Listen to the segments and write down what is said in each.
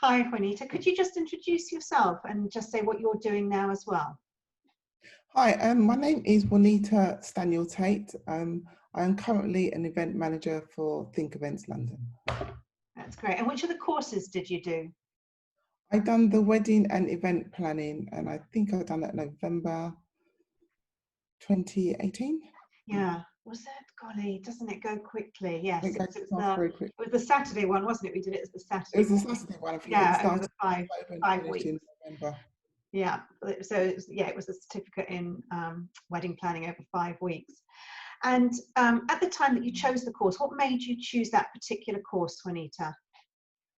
Hi, Juanita. Could you just introduce yourself and just say what you're doing now as well? Hi, my name is Juanita Stanuel-Taitte. I am currently an event manager for Think Events London. That's great. And which of the courses did you do? I've done the wedding and event planning, and I think I've done that November 2018. Yeah. Was it? Golly, doesn't it go quickly? Yes. It goes very quick. It was the Saturday one, wasn't it? We did it as the It Saturday was the one. Saturday one. I think it Yeah, over started the in October and five finished weeks. in November. Yeah. So it was a certificate in wedding planning over 5 weeks. And at the time that you chose the course, what made you choose that particular course, Juanita?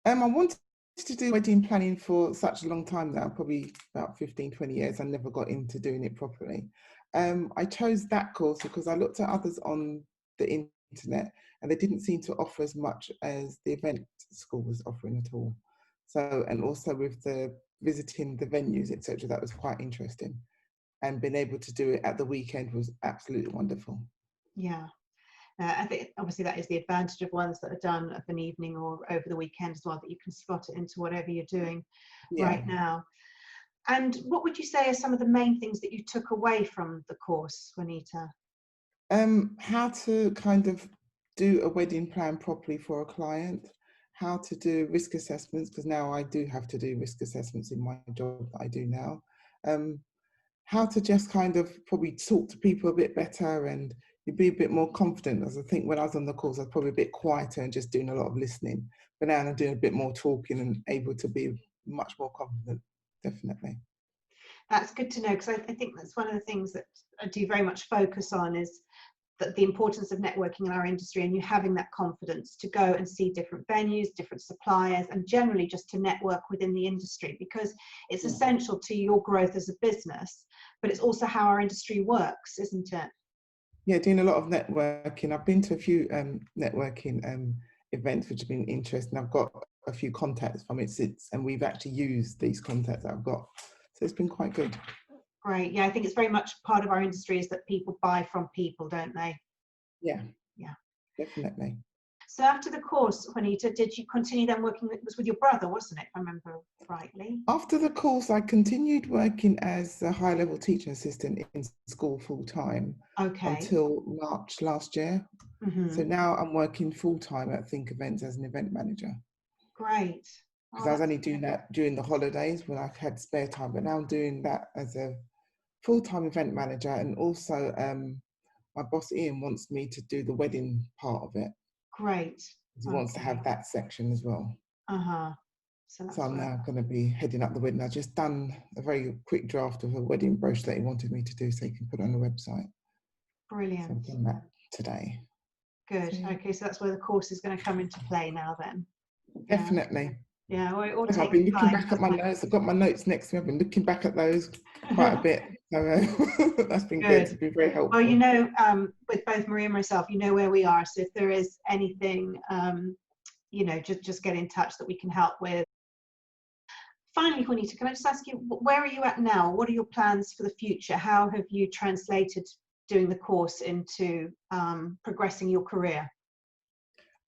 I wanted to do wedding planning for such a long time now, probably about 15, 20 years. I never got into doing it properly. I chose that course because I looked at others on the internet and they didn't seem to offer as much as the event school was offering at all. So, and also with the visiting the venues, etc., that was quite interesting. And being able to do it at the weekend was absolutely wonderful. Yeah. I think obviously that is the advantage of ones that are done of an evening or over the weekend as well, that you can slot it into whatever you're doing right now. And what would you say are some of the main things that you took away from the course, Juanita? How to kind of do a wedding plan properly for a client, how to do risk assessments, because now I do have to do risk assessments in my job that I do now. How to just kind of probably talk to people a bit better and you'd be a bit more confident. As I think when I was on the course, I was probably a bit quieter and just doing a lot of listening. But now I'm doing a bit more talking and able to be much more confident, definitely. That's good to know, because I think that's one of the things that I do very much focus on, is that the importance of networking in our industry, and you having that confidence to go and see different venues, different suppliers, and generally just to network within the industry, because it's essential to your growth as a business, but it's also how our industry works, isn't it? Yeah, doing a lot of networking. I've been to a few networking events which have been interesting. I've got a few contacts from it since, and we've actually used these contacts that I've got. So it's been quite good. Great. Yeah, I think it's very much part of our industry is that people buy from people, don't they? Yeah. Yeah. Definitely. So after the course, Juanita, did you continue then working? It was with your brother, wasn't it, if I remember rightly? After the course, I continued working as a high-level teaching assistant in school full-time until March last year. So now I'm working full-time at Think Events as an event manager. Great. Because I was only doing that during the holidays when I had spare time, but now I'm doing that as a full-time event manager. And also my boss Ian wants me to do the wedding part of it. Great. He wants to have that section as well. So I'm now going to be heading up the wedding. I've just done a very quick draft of a wedding brochure that he wanted me to do so he can put it on the website. Brilliant. So I've done that today. Good. So, okay, so that's where the course is going to come into play now then. Definitely. Yeah, well, it all I've been looking back at my notes. I've got my notes next to me. I've been looking back at those quite a bit. So that's been good. It's been very helpful. Well, you know, with both Maria and myself, you know where we are. So if there is anything, you know, just get in touch that we can help with. Finally, Juanita, can I just ask you, where are you at now? What are your plans for the future? How have you translated doing the course into progressing your career?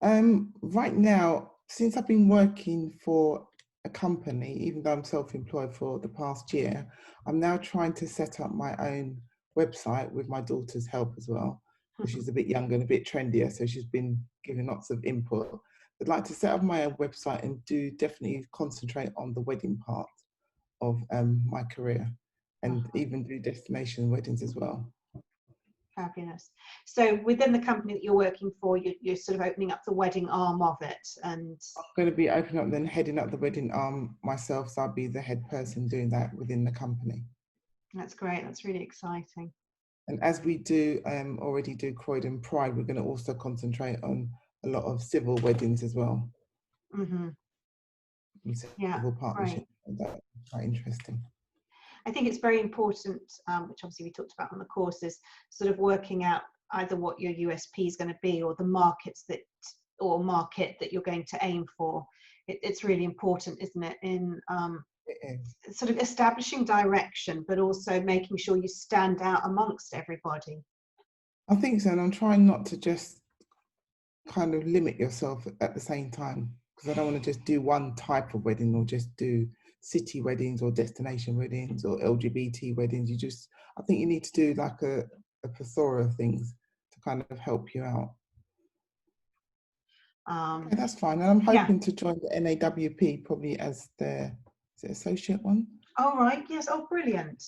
Right now, since I've been working for a company, even though I'm self-employed for the past year, I'm now trying to set up my own website with my daughter's help as well. She's a bit younger and a bit trendier, so she's been giving lots of input. I'd like to set up my own website and definitely concentrate on the wedding part of my career, and even do destination weddings as well. Fabulous. So within the company that you're working for, you're sort of opening up the wedding arm of it, and I'm going to be opening up, then heading up the wedding arm myself. So I'll be the head person doing that within the company. That's great. That's really exciting. And as we do already do Croydon Pride, we're going to also concentrate on a lot of civil weddings as well. Civil partnerships. That's quite interesting. I think it's very important, which obviously we talked about on the courses, sort of working out either what your USP is going to be, or the markets that, or market that you're going to aim for. It's really important, isn't it, in sort of establishing direction, but also making sure you stand out amongst everybody. I think so, and I'm trying not to just kind of limit yourself at the same time, because I don't want to just do one type of wedding or just do city weddings or destination weddings or LGBT weddings. I think you need to do like a plethora of things to kind of help you out. Okay, that's fine. And I'm hoping to join the NAWP probably as their associate one. Oh, right. Yes. Oh, brilliant.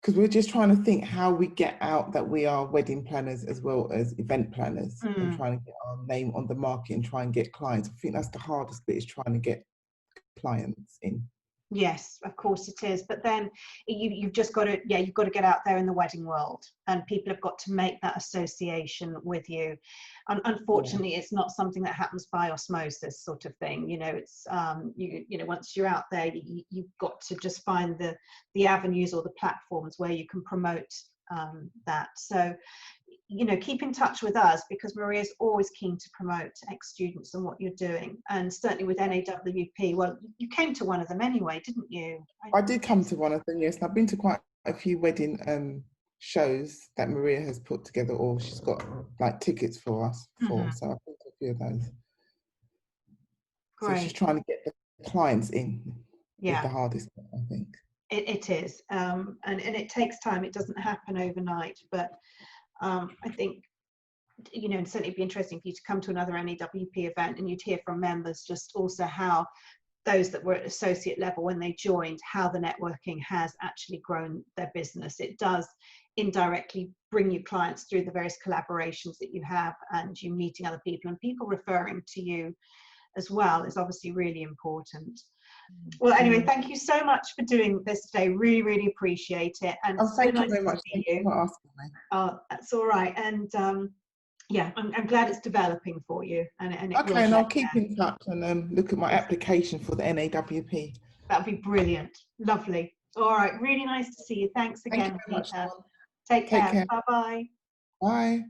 Because we're just trying to think how we get out that we are wedding planners as well as event planners, and trying to get our name on the market and try and get clients. I think that's the hardest bit, is trying to get clients in. Yes, of course it is. But then you've just got to, you've got to get out there in the wedding world, and people have got to make that association with you. And unfortunately, it's not something that happens by osmosis, sort of thing. You know, it's you know, once you're out there, you've got to just find the avenues or the platforms where you can promote that. So, you know, keep in touch with us, because Maria's always keen to promote ex-students and what you're doing. And certainly with NAWP, well, you came to one of them anyway, didn't you? I did come to one of them, yes. And I've been to quite a few wedding shows that Maria has put together, or she's got like tickets for us for. So I've been to a few of those. Great. So she's trying to get the clients in. Is the hardest part, I think. It is. And it takes time. It doesn't happen overnight. But I think, you know, certainly it'd be interesting for you to come to another NAWP event, and you'd hear from members just also how those that were at associate level when they joined, how the networking has actually grown their business. It does indirectly bring you clients through the various collaborations that you have, and you meeting other people, and people referring to you as well is obviously really important. Well, anyway, thank you so much for doing this today. Really, really appreciate it. And thank you very much. Thank you for asking me. Oh, that's all right. And yeah, I'm glad it's developing for you. And okay, and I'll keep in touch and look at my application for the NAWP. That'd be brilliant. Lovely. All right. Really nice to see you. Thanks again, Thank you very much. Take care. Bye-bye. Bye.